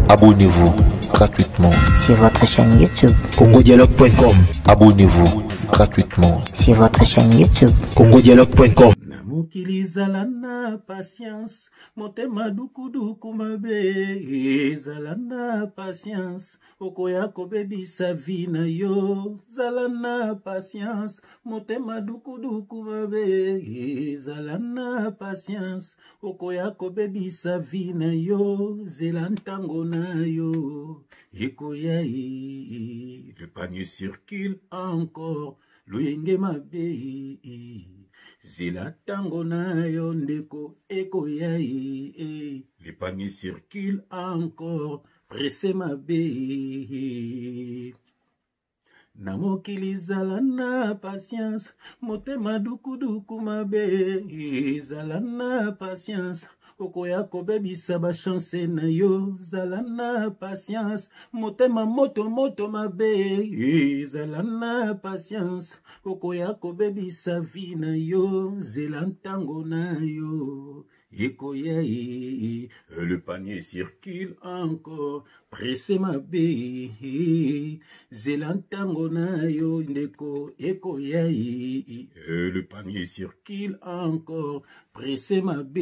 Abonnez-vous gratuitement sur votre chaîne YouTube congodialogue.com. Abonnez-vous gratuitement sur votre chaîne YouTube congodialogue.com. Mukilizalana patience, motema dukuduku mabe, zalana patience, okoya kobebisa vina yo, zalana patience, motema dukuduku mabe, zalana patience, okoya kobebisa vina yo, zelantango na yo, ekoya le panier circule encore, luyenge mabe. Zela tango na yo ndeko eko yai, le panier circule encore, pressé ma bé. Na mokili zala na patience, motema duku duku ma bé, zala na patience. Okoya kobebisa ba chance na yo, zala na patience. Motema moto moto mabe, zala na patience. Okoya kobebisa vi na yo, zela ntango na yo. Ekoya le panier circule encore, pressé mabe, zela ntango na yo ndeko ekoya le panier circule encore, pressé mabe.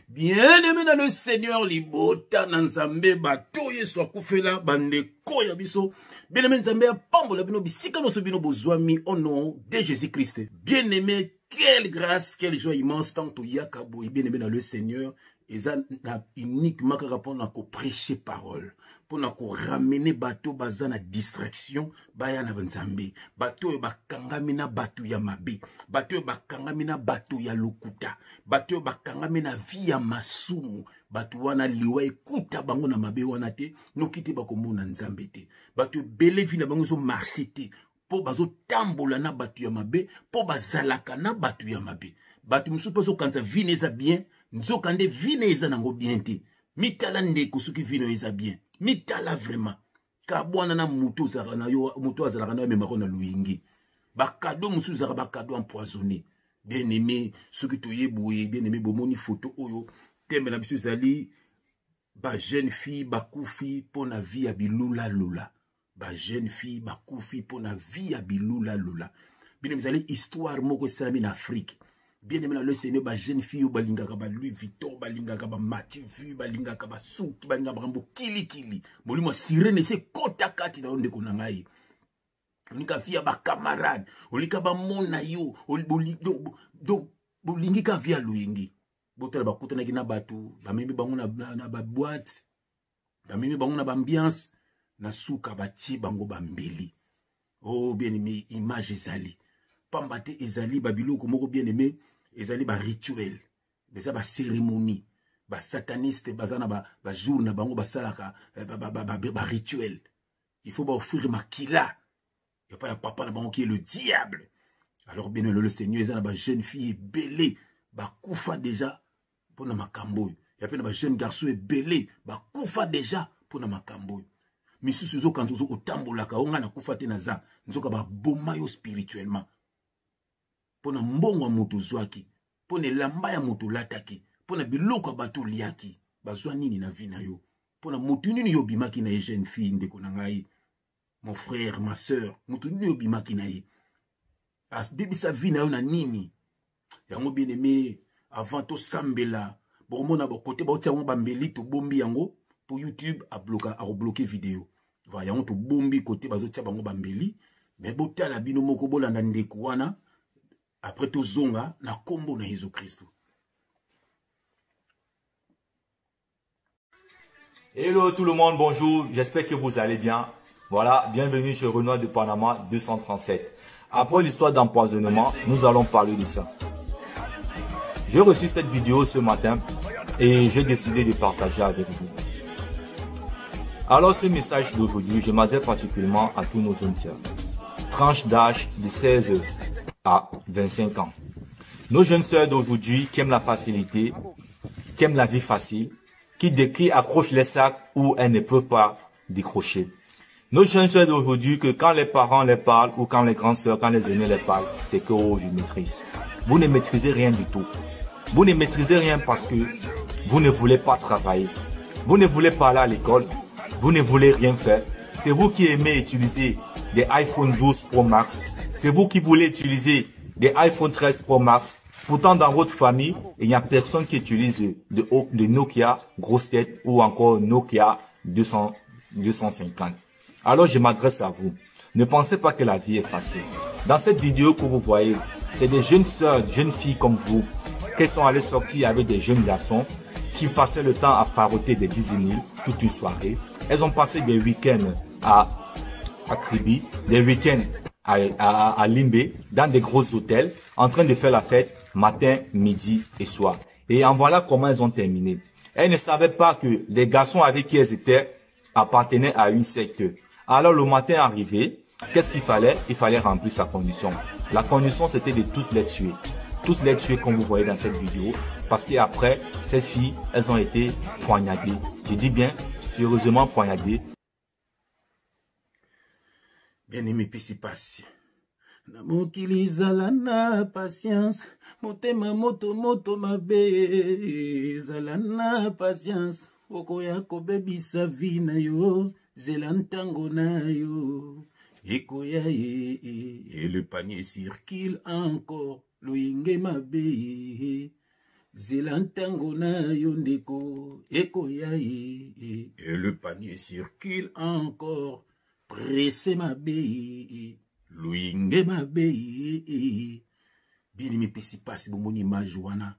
Bien-aimé dans le Seigneur, libota nanzambe batoye soit kufela bande koya biso. Bien-aimé nzambe apambola bino bisika no bino bozwami au nom de Jésus-Christ. Bien-aimé, quelle grâce, quelle joie immense tant to yakabo et bien-aimé dans le Seigneur. Et ça n'a uniquement qu'à répondre à prêcher parole. Pour nous ramener bateau bazan à distraction, bayana banzambe. Bateau bakangamina bateau ya mabe. Bateau bakangamina bateau ya lokuta. Bateau bakangamina via masumu. Bateau wana liwa ekuta bango na mabe wana te. No kite bakomona nzambe te. Bateau bele vina bango so marché te. Po bazo tambola na bateau ya mabe. Po bazalaka na bateau ya mabe. Bateau musupa so kanta vine eza bien. Nzokande vine eza nango bien te. Mitala ndeko soki vine eza bien. Mitala vraiment. Kabwana na muto zara na yo, muto azara na yo memako na luingi. Bakado musu zara bakado empoisonné. Bien aimé, soki toye boye, bien aimé bomoni photo oyo. Tembe na biso zali ba jeune fille bakufi pona vie ya bilula lula. Ba jeune fille bakufi pona vie ya bilula lula. Bien aimé zali histoire moko salami na Afrique. Bien aimé dans le Seigneur, ba jeune fille balinga kaba Louis Vuitton, balinga kaba Mathieu Vu, balinga kaba Souki, balinga kaba kili kili. Molimo sirene se kota kati na onde konangai. Olika via ba camarade, olika ba mona yo, bolingi ka via luingi. Botala bakuta na kina batu, ba mimi bango na ba boîte, ba mimi bango na ba ambiance, na suka bati bango ba mbeli. Oh bien aimé, image ezali. Pambate ezali babilo komoko bien aimé. Ezali ba rituel, beza ba cérémonie, ba sataniste bazana ba jour na bango ba salaka ba rituel. Il faut ba offrir makila. Il y a pas un papa na bango qui est le diable. Alors bien le Seigneur ezana ba jeune fille belé, ba kufa déjà pour na makambo. Il y a pas ba jeune garçon belé, ba kufa déjà pour na makambo. Misusu zo quand zo otambola ka onga na kufa te na za, nzoka ba boma yo spirituellement. Pona mbongo mutu zwaki, pona lamba ya mutu lataki, pona biloko bato liaki, bazwa nini na vie na yo, pona mutu nini yo bimaki na jeune fille ndeko na ngai, mon frère, ma sœur, mutu nini yo bimaki na ye, as bibi sa vie na yo na nini, yango bien aimé, avant to sambela, bomona ba côté ba tiango ba mbeli to bombi yango, pour YouTube a bloquer vidéo, va yango to bombi côté bazo tia bango ba mbeli, mais botala bino moko bolanda ndeko wana. Après tout zonga na kombo na Jésus Christ. Hello tout le monde, bonjour, j'espère que vous allez bien. Voilà, bienvenue sur Renoir de Panama 237. Après l'histoire d'empoisonnement, nous allons parler de ça. J'ai reçu cette vidéo ce matin et j'ai décidé de partager avec vous. Alors ce message d'aujourd'hui, je m'adresse particulièrement à tous nos jeunes sœurs. Tranche d'âge de 16 à 25 ans. Nos jeunes sœurs d'aujourd'hui qui aiment la facilité, qui aiment la vie facile, qui accrochent les sacs où elles ne peuvent pas décrocher. Nos jeunes sœurs d'aujourd'hui que quand les parents les parlent ou quand les grandes sœurs, quand les aînés les parlent, c'est que oh, je maîtrise. Vous ne maîtrisez rien du tout. Vous ne maîtrisez rien parce que Vous ne voulez pas travailler. Vous ne voulez pas aller à l'école. Vous ne voulez rien faire. C'est vous qui aimez utiliser des iPhone 12 Pro Max. C'est vous qui voulez utiliser des iPhone 13 Pro Max. Pourtant, dans votre famille, il n'y a personne qui utilise de Nokia grosse tête ou encore Nokia 250. Alors, je m'adresse à vous. Ne pensez pas que la vie est facile. Dans cette vidéo que vous voyez, c'est des jeunes sœurs, jeunes filles comme vous, qui sont allées sortir avec des jeunes garçons qui passaient le temps à faroter des dizaines toute une soirée. Elles ont passé des week-ends à Kribi, des week-ends à Limbe, dans des gros hôtels, en train de faire la fête matin, midi et soir. Et en voilà comment elles ont terminé. Elles ne savaient pas que les garçons avec qui elles étaient appartenaient à une secte. Alors le matin arrivé, qu'est-ce qu'il fallait? Il fallait remplir sa condition. La condition, c'était de tous les tuer. Tous les tuer comme vous voyez dans cette vidéo. Parce qu'après, ces filles, elles ont été poignardées. Je dis bien, sérieusement poignardées. Bien-aimé, pisi pasi. Na mokili zala na patience. Motema moto mabe. Zala na patience. Okoya kobebisa vi na yo. Zela ntango na yo. Ekoya et le panier circule encore. Loinge mabe. Zela ntango na yo ndeko. Ekoya et le panier circule encore. Pressé ma bé, Louingue ma bé, bien aimé pesi pasi bomoni image wana,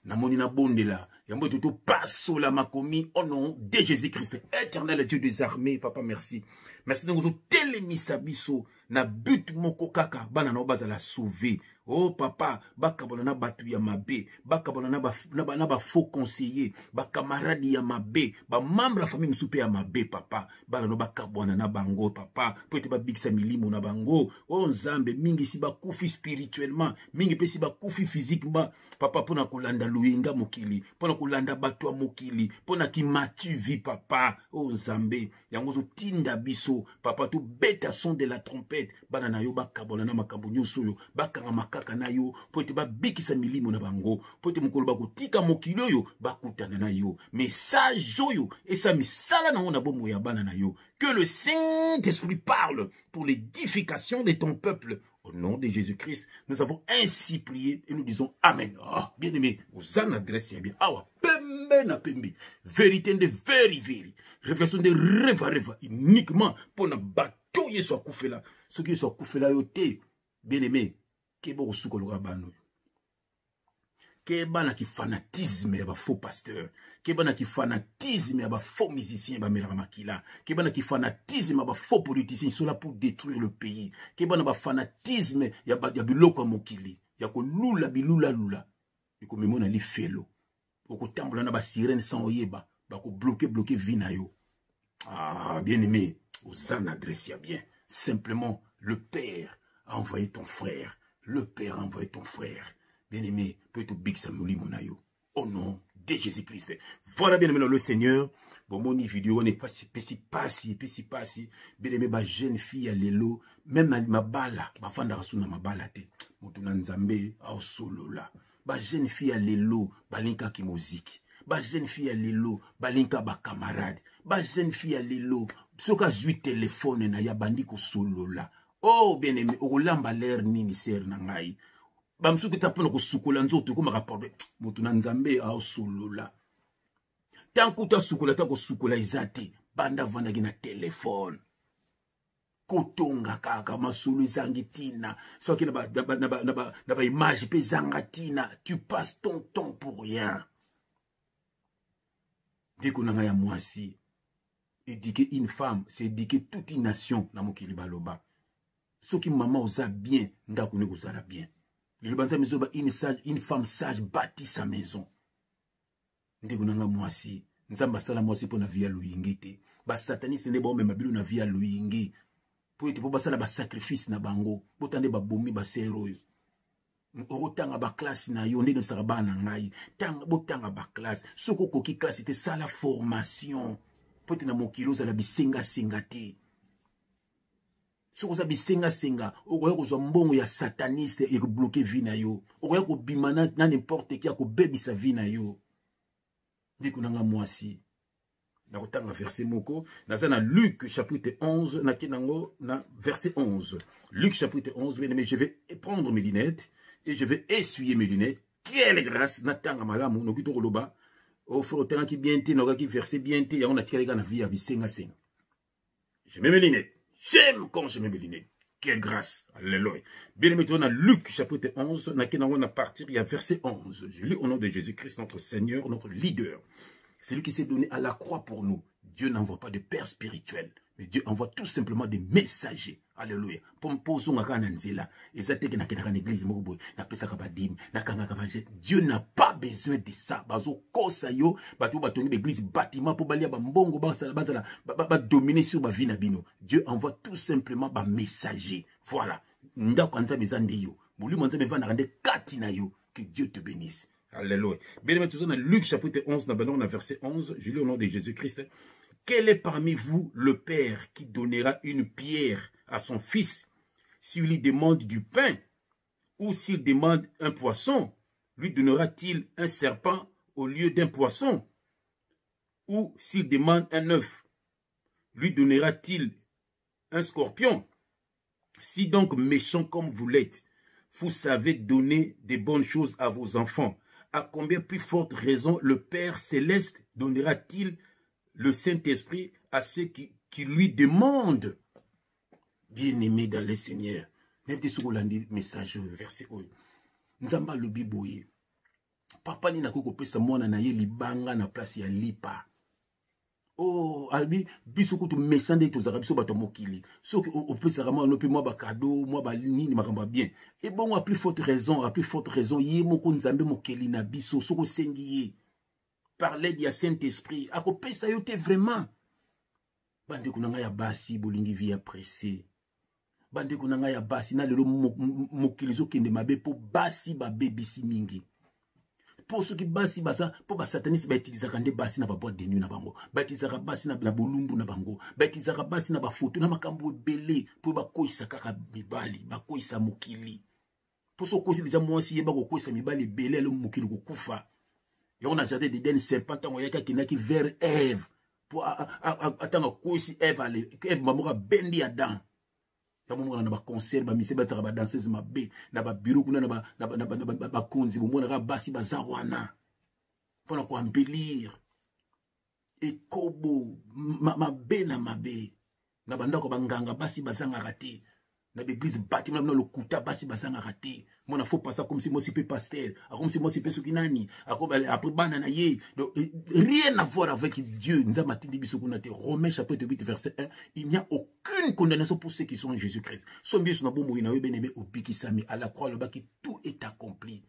na moni na bonde la, yambo toto passo la makomi, au nom de Jésus-Christ, éternel Dieu des armées, papa merci. Merci de nous télémisa biso, na but moko kaka, bana na obaza la sauver. Oh papa, bakabona na batu ya mabe, bakabona na ba faux conseiller, bakamaradi ya mabe, ba membre la famille msupe ya mabe papa, bana no bakabona na bango papa, poete ba bikisa milimo na bango. Oh nzambe mingi si bakufi spirituellement, mingi pe si bakufi physiquement, papa pona kolanda luinga mokili, pona kolanda batu ya mokili, pona ki matu vi papa. Oh nzambe, yango zo tinda biso, papa tu beta son de la trompette, bana na yo bakabona na makambo nyonso yo, bakanga makaka na yo, pote ba bikisa milimo na bango, pote mukolo bakotika mokili yo, bakutana na yo, message yo, et ça misala na ona bomo ya bana na yo, que le Saint-Esprit parle pour l'édification de ton peuple. Au nom de Jésus-Christ, nous avons ainsi prié et nous disons Amen. Ah, bien aimé, vous en adressez bien. Ah, pembe na pembe. Vérité de veri. Révélation de reva. Uniquement pour na bateau yeso akufela. Ce qui yeso akufela yote, bien aimé, kebo osukologa bano. Keba na ki fanatisme ya ba faux pasteur. Keba na ki fanatisme ya ba faux musicien ba melaka makila. Keba na ki fanatisme ya ba faux politiciens, ils sont là pour détruire le pays. Keba na ba fanatisme ya biloko mokili. Ya ko lula bilula lula. Iko memona li felo. Oko tambola na ba sirène sans oyeba. Ba ko bloquer vina yo. Ah, bien aimé, aux en adresse bien. Simplement, le Père a envoyé ton frère. Le Père a envoyé ton frère. Bien-aimé, peut-être big samuli monayo. Au nom de Jésus-Christ. Voilà, bien-aimé, le Seigneur. Bon, mon vidéo, on est pas si. Bien-aimé, ma jeune fille à l'élo. Même ma bala, ma femme d'Arasuna, ma bala, te. Moutounan Nzambe, au solo là. Ma jeune fille à l'élo, balinka ki musique. Ma jeune fille à l'élo, balinka ba camarade. Ma jeune fille à l'élo, soka zui téléphone na ya bandiko solo là. Oh, bien-aimé, olamba l'air nini ser na ngai. Bamsuki tapona ko sukola nzoto ko makaporbe mutu na Nzambe a solola. Tanku ta sukola ta ko sukola izate banda vanda gina téléphone. Kotonga kaka masulu izangi tina. So ki na ba image pe zanga tina, tu passes ton temps pour rien. Deko na ya mwasi. Éduquer une femme, c'est éduquer toute une nation na mokili baloba. So ki maman oza bien, ndako ne kozala bien. Une femme sage bâtit sa maison. Ndegunanga mwasi. Nzamba sala mwasi po na via luingite. Ba sataniste ne ba mema bilu na via luingi. Po ete po basala ba sacrifice na bango. Botande ba bomi ba sero yo. Otanga ba classe na yo ndenge saka bana ngai. Tanga botanga ba classe. Soko koki classe te sala formation. Po ete na mokilo za la bisenga sengate. Soko za bisenga senga, okoya kozwa mbongo ya sataniste et bloquer vie na yo. Okoya ko bimana na n'importe qui a ko bebisa vie na yo. ndeko nanga mwasi nakotanga verset moko naza na Luc chapitre 11 nakenango na verset 11. Luc chapitre 11, bien aimé, je vais prendre mes lunettes et je vais essuyer mes lunettes. Quelle grâce natanga malamu nokito koloba o frère tanga ki bien te nokaki verset bien te ya on a tiré na vie ya bisenga senga. Je mets mes lunettes. J'aime quand je mets mes lunettes. Quelle grâce. Alléluia. Bien aimé, dans Luc chapitre 11, on a partir, il y a verset 11. Je lis au nom de Jésus-Christ, notre Seigneur, notre leader. C'est lui qui s'est donné à la croix pour nous. Dieu n'envoie pas de père spirituel, mais Dieu envoie tout simplement des messagers. Alléluia. Dieu n'a pas besoin de ça. L'église bâtiment pour dominer sur ma vie. Dieu envoie tout simplement des messagers. Voilà. Que Dieu te bénisse. Alléluia. Bien aimé, dans Luc chapitre 11, dans verset 11, je lis au nom de Jésus-Christ. Quel est parmi vous le père qui donnera une pierre à son fils s'il lui demande du pain, ou s'il demande un poisson, lui donnera-t-il un serpent au lieu d'un poisson? Ou s'il demande un œuf, lui donnera-t-il un scorpion? Si donc méchant comme vous l'êtes, vous savez donner des bonnes choses à vos enfants, à combien plus forte raison le Père Céleste donnera-t-il le Saint-Esprit à ceux qui lui demandent? Bien-aimés dans le Seigneur, n'êtes sur le message verset Nzamba le biboye. Papa ni nakoko pesa mwana na ye libanga na place ya lipa. Oh, albi biso kutu méchant de tous arabes so bato mokili. So que au pesa vraiment no pe moi ba cadeau, moi ba nini makamba bien. Et bon à plus forte raison, ye moko nzambe mokeli na biso so ko sengi ye. Parler du Saint-Esprit, ako pesa yo te vraiment. Bande kunanga ya basi bolingi via pressé. Bande kunanga ya basi na lelo mokili zo kende mabe po basi ba bebisi mingi. Pour ceux qui basi basa, pour ba satanisme ba utilisaka nde basi na ba boîte de nuit na bango. Ba utilisaka basi na bolumbu na bango. Ba utilisaka basi na ba photo na makambo ebele pour ba koisa kaka mibali, ba koisa mokili. Pour ceux qui déjà moi si yeba ko koisa mibali ebele le mokili ko kufa. Et on a jardé des dents serpents on yaka kinaki vers Ève. Pour attendre koisi Ève mamoka bendi Adam. Yamu na ba concert ba mise ba tara ba danseuse mabe na ba bureau kuna na ba konzi bomona ka basi bazawana pona ko embellir et kobo mabe na mabe na banda ko banganga basi bazanga raté na l'église bâtiment na lokuta basi bazanga raté mona faut pas ça comme si moi si pe pasteur comme si moi si pe sokinani après bana na ye donc rien à voir avec Dieu. Nous avons dit Romains chapitre 8 verset 1, il n'y a aucune condamnation pour ceux qui sont en Jésus-Christ. Son bien son bon moïna bien aimé au biki sami à la croix le bas qui tout est accompli.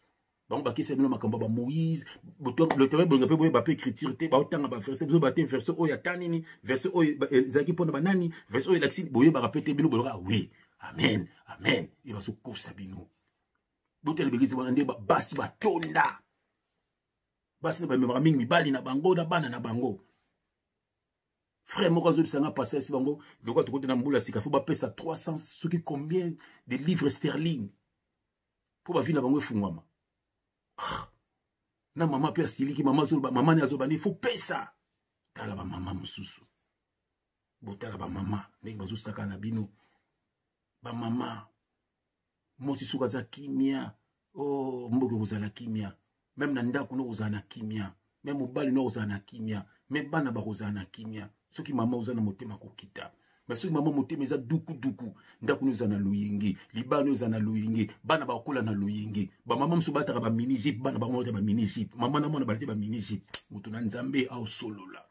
Bon baki c'est nous makamba Moïse le travail bon peut ba écriture te ba otanga ba verset zo ba te verset o ya tanini verset o zaki pona banani verset o laxine boye ba répéter bino bolora oui. Amen, amen. Il va se courir bino. Botel belise bonande basi ba tonda. Basi ba memra mingi bali na bango da bana na bango. Frère moko zo bisanga passer si bango, de quoi to côté na mbula sika faut ba pesa 300 ce qui combien de livres sterling. Pour ba vie na bango efungwama. Na mama pe siliki mama zo ba mama ni azobani faut pesa. Tala ba mama mususu. Botala ba mama, ndenge bazo saka na bino. Ba mama mosi suka za kimia oh mboke kozala kimia même na ndako no kozala kimia même mobali no kozala kimia même bana ba kozala kimia soki mama ozana motema kokita mais soki mama motema eza duku duku ndako no ozana luyingi libano ozana luyingi bana ba kola na luyingi ba mama mso bataka ba mini jeep bana ba mona ba mini jeep mama na mona ba ba mini jeep mutu na nzambe au solola.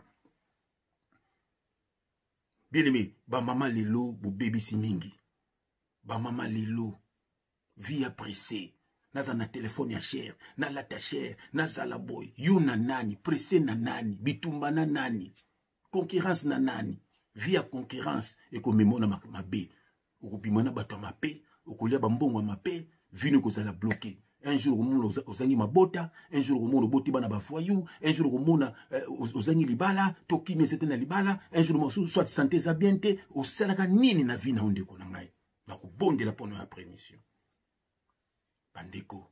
Bien aimé ba mama lelo bo baby si mingi ba mama lelo vie pressée naza na téléphone ya cher na lata cher na sala boy you na nani pressé na nani bitumba na nani concurrence na nani vie concurrence et comme mona mabe okubimana bato mape okolia ba mbongo mape vie ne kozala bloqué un jour omono ozangi mabota un jour omono boti bana ba voyou un jour omona ozangi libala tokime c'était na libala un jour mo soit santé za bienté osalaka nini na vie na ondeko na ngai na ko bonde la pono après mission. Bandeko,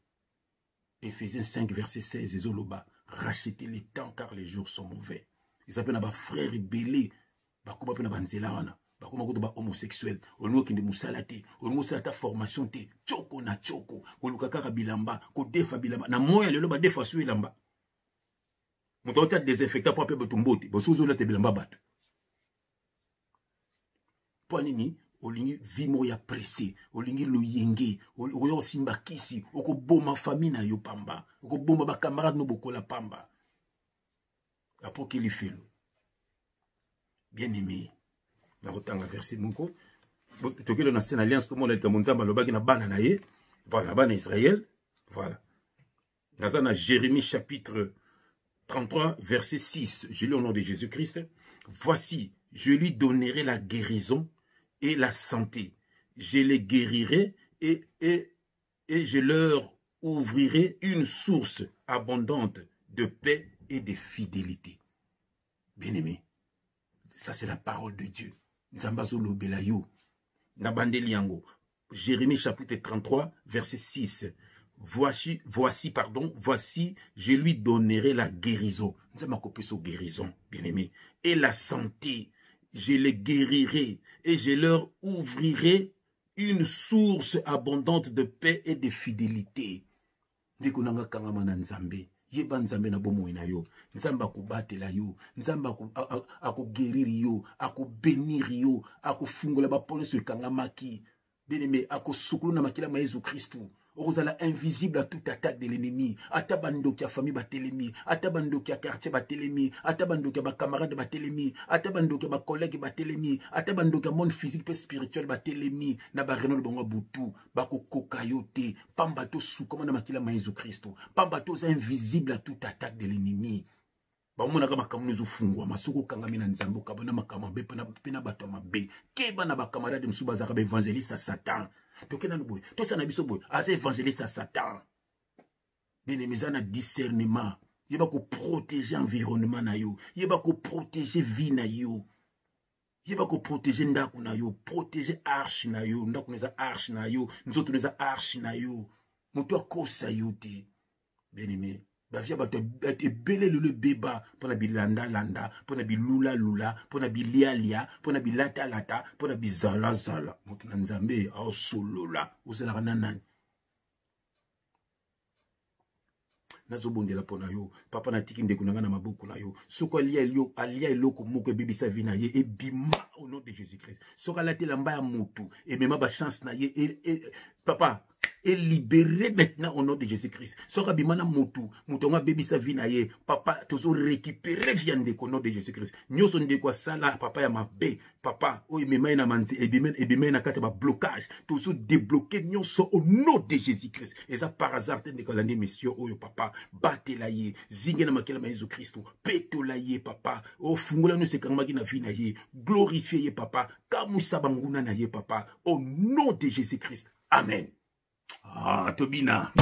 Ephésiens 5, verset 16, Zoloba. racheter le temps car les jours sont mauvais. Ils s'appellent un frère belé. Bakuma pena banzela wana. Bakuma koto ba homosexuel. Olungo kinde musala te. Olungo sala ta formation te. Choko na choko. Koluka kaka bilamba. Ko defa bilamba. Na moya lelo ba defa su bilamba. Muto ta désinfectant pour appeler botumbote. Bo sozo la te bilamba batu. Ponini olingi vimo ya pressé. Olingi loyenge. Oyo simba kisi. Oko boma famille na yo pamba. Oko boma ba camarade no bokola pamba. Apo qu'il fait. Bien-aimé, na kotanga verset moko tokelo na scène alliance tout le monde est comme nzamba lobaki na bana na ye voilà bana Israël voilà na Jérémie chapitre 33 verset 6 je lis au nom de Jésus-Christ. Voici je lui donnerai la guérison et la santé, je les guérirai et je leur ouvrirai une source abondante de paix et de fidélité. Bien-aimé, ça, c'est la parole de Dieu. Nzambazo lobelayo. Nabandeliango. Jérémie chapitre 33, verset 6. Voici, je lui donnerai la guérison. Nzamakopeso guérison, bien-aimé. Et la santé, je les guérirai et je leur ouvrirai une source abondante de paix et de fidélité. Ndikunanga kangamana nzambe. Yeba nzambe na bomo ina yo. Nzamba kubatela yo. Nzamba akuguérir yo. Akubénir yo. Akufungola ba pole sur kangamaki. Bien-aimé, akosukulu na makila ma Jésus Christou. Orozala invisible à toute attaque de l'ennemi. Atabando ki a famille batelemi. Atabando ki a quartier batelemi. Atabando ki a ba camarade batelemi. Atabando ki a ba collègue batelemi. Atabando ki a monde physique et spirituel batelemi. Na ba renol bongo butu. Bako kokayote. Pambato sou comme na makila ma Jésus Christ. Pambato invisible à toute attaque de l'ennemi. Ba mona kama kamunezo fungwa masoko kangami na nzambo kabona makama be pena bato mabe. Keba na ba camarade msuba zaka ba évangéliste à Satan. Toke na nuboy. To sana biso boy. Aze évangéliste à Satan. Bien-aimé, na discernement. Yeba ko protéger environnement na yo. Yeba ko protéger vie na yo. Yeba ko protéger ndaku na yo. Protéger arche na yo. Ndaku neza arche na yo. Nzoto neza arche na yo. Moto akosa yo te. Bien-aimé. Bavia bato ebele le beba pona bilanda landa pona bilula lula pona bilia lia pona bilata lata pona bizala zala moto na nzambe a solola ozela nani nazo bondela pona yo papa na tiki ndeko nanga na maboko na yo soko alia eloko moko ebebisa vi na ye ebima au nom de Jésus-Christ soko alatela mbaya mutu emema ba chance na ye papa et libéré maintenant au nom de Jésus-Christ. Soka bimana mutu nga baby sa vie na ye papa tozo récupérer viande au nom de Jésus-Christ. Nyoso ndeko sala papa ya mabe papa o emema na manzi ebimena na kata ba blocage tozo débloquer nyoso au nom de Jésus-Christ. Et ça par hasard te ndeko lande messieurs oyo papa batela ye zinge na makela ma Jésus-Christ petola ye papa o fungula no sekanga ki na vie na ye glorifier ye papa kamusa banguna na ye papa au nom de Jésus-Christ. Amen. Ah, Tobina.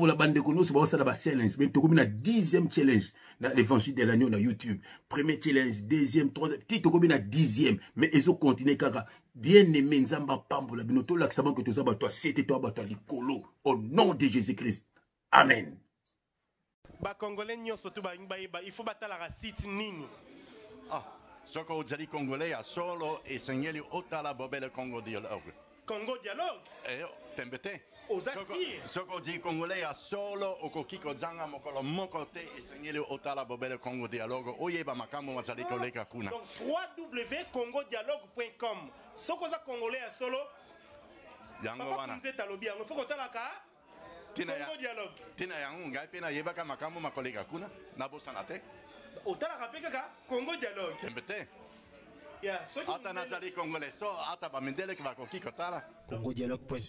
La bande de nous, c'est la challenge. Mais tu as 10e challenge dans l'évangile de l'agneau dans YouTube. Premier challenge, deuxième, troisième, tu as 10e. Mais ils ont continué car bien aimé Nzamba Pambo la binoto l'accent que tu as toi c'était toi battu l'icolo au nom de Jésus-Christ. Amen. Ba Congolais nyonso tu ba il faut battre la racine nini. Ah, ce que vous avez Congolais à solo et Seigneur otala bobele Congo dialogue. Congo dialogue. Tembete. Soko di Congolais a solo okokiko zanga mokolo mokote esengeli otala bobele Congo dialogue oyeba makambo mazali koleka kuna. Donc www.congodialogue.com. Soko za Congolais a solo yango wana. Nzeta lobi yango foko talaka Congo dialogue. Tina yango ngai pena yebaka makambo makoleka kuna na bosana te. Otala kapeka Congo dialogue. Tembete. Ya, ata nazali Congolais so ata bamendele kwa kokiko tala. Congodialogue.com